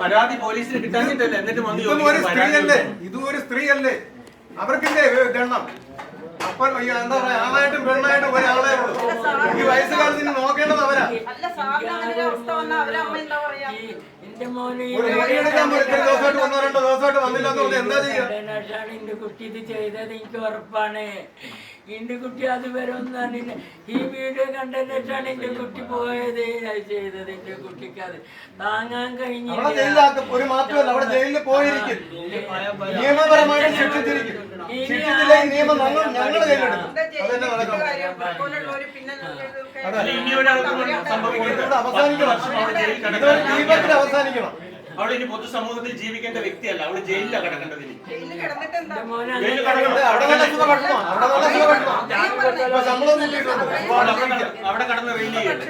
പരാതി പോലീസിന് കിട്ടാഞ്ഞിട്ടല്ലേ എന്നിട്ട് വന്ന് ഇതും ഒരു സ്ത്രീയല്ലേ, അവർക്കില്ലേ ഗണ്ണം. അപ്പൊ എന്താ പറയാ, ആണായിട്ടും പെണ്ണായിട്ടും ഒരാളെ ഉള്ളൂ. ഈ വയസ്സുകാലത്ത് ഇനി നോക്കേണ്ടത് അവരാ. ഒരു മൊഴിയെടുക്കാൻ പോലും ഇത്ര ദിവസമായിട്ട് 1-2 ദിവസമായിട്ട് വന്നില്ലെന്ന് പറഞ്ഞാൽ എന്താ ചെയ്യാ? എന്റെ കുട്ടി ഇത് ചെയ്തത് എനിക്ക് ഉറപ്പാണ്. എന്റെ കുട്ടി അതുവരെ ഒന്നും ഈ വീഡിയോ കണ്ടതിനാണ് എന്റെ കുട്ടി പോയത്. അത് ചെയ്തത് എന്റെ കുട്ടിക്ക് അത് താങ്ങാൻ കഴിഞ്ഞില്ല. ഒരു മാറ്റമല്ല, അവിടെ ജയിലിൽ പോയിരിക്കും, നിയമപരമായിട്ട് ശിക്ഷിച്ചിരിക്കും. ശിക്ഷിച്ചില്ലെങ്കിൽ നിയമം ഞങ്ങളുടെ കയ്യിലെടുക്കും. അതന്നെ നടക്കണം. അവസാനിക്കണം. അവിടെ ഇനി പൊതുസമൂഹത്തിൽ ജീവിക്കേണ്ട വ്യക്തിയല്ല, അവിടെ ജയിലിലാണ് കിടക്കേണ്ടത്. അവിടെ കടന്ന് റീൽ ചെയ്യട്ടെ.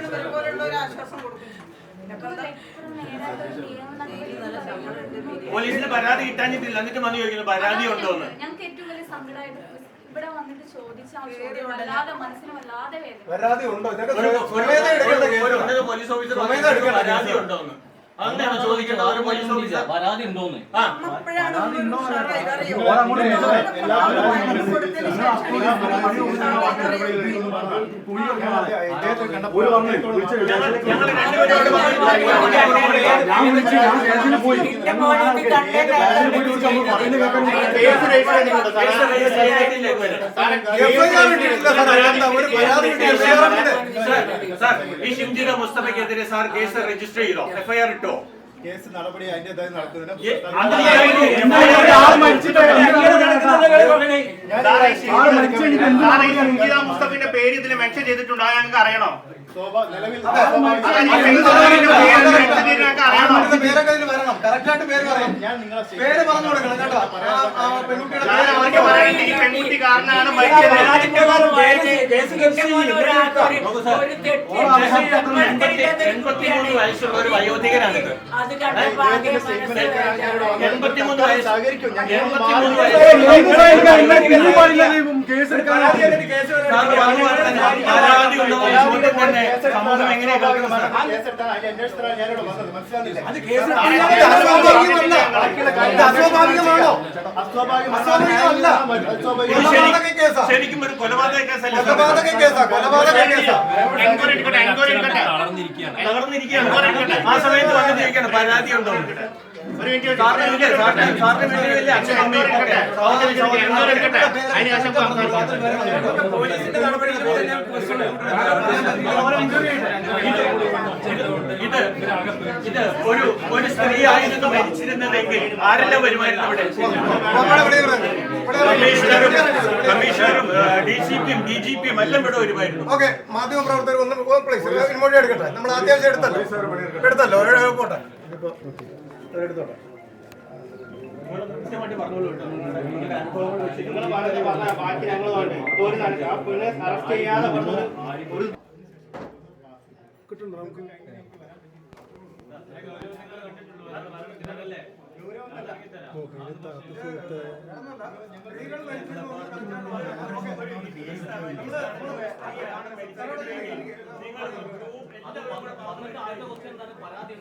പോലീസിന് പരാതി കിട്ടാഞ്ഞിട്ടില്ല, എന്നിട്ട് വന്ന് ചോദിക്കുന്നു പരാതി ഉണ്ടോന്ന്. ഞങ്ങൾക്ക് ഏറ്റവും വലിയ സങ്കടമായിട്ട് ഇവിടെ വന്നിട്ട് ചോദിച്ചാൽ മനസ്സിന് വല്ലാതെ വേദന. പരാതി ഉണ്ടോ? പോലീസ് ഓഫീസർ പരാതി ഉണ്ടോന്ന് അങ്ങനെയാണ് ചോദിക്കേണ്ടത്. ഒരു പോലീസ് ഓഫീസർ പരാതി ഉണ്ടോന്ന്. മുസ്തഫയ്ക്കെതിരെ സാർ കേസ് രജിസ്റ്റർ ചെയ്തോ? എഫ്ഐആർ ഇട്ടോ? കേസ് നടപടി അതിന്റേതായി നടത്തുന്നതിന് മുസ്തഫിന്റെ പേര് ഇതിൽ മെൻഷൻ ചെയ്തിട്ടുണ്ടോ? ഞങ്ങൾക്ക് അറിയണോ? പെൺകുട്ടിക്കാരനാണ് വയസ്സുള്ള ഒരു വയോധികനാണിത്. 83 വയസ്സ്. പരാതി സമൂഹം എങ്ങനെയാ ശരിക്കും ഒരു കൊലപാതക കേസല്ല. തളർന്നിരിക്കുകയാണ്. ആ സമയത്ത് വന്നിരിക്കുകയാണ് പരാതി ഉണ്ടോ? ഇത് ഒരു സ്ത്രീ ആയിരുന്നു മരിച്ചിരുന്നതെങ്കിൽ ആരെല്ലാം വരുമായിരുന്നു അവിടെ? കമ്മീഷണറും DCPയും DGPയും എല്ലാം ഇവിടെ വരുമായിരുന്നു. ഓക്കെ, മാധ്യമ പ്രവർത്തകർ ഒന്ന് മൊഴി എടുക്കട്ടെ. നമ്മൾ അത്യാവശ്യം എടുത്തല്ലോ പോട്ടെ. എടുത്തോട്ടെ. ബാക്കി ഞങ്ങൾ അറസ്റ്റ് ചെയ്യാതെ കിട്ടുന്നുണ്ടോ നമുക്ക്? പരാതി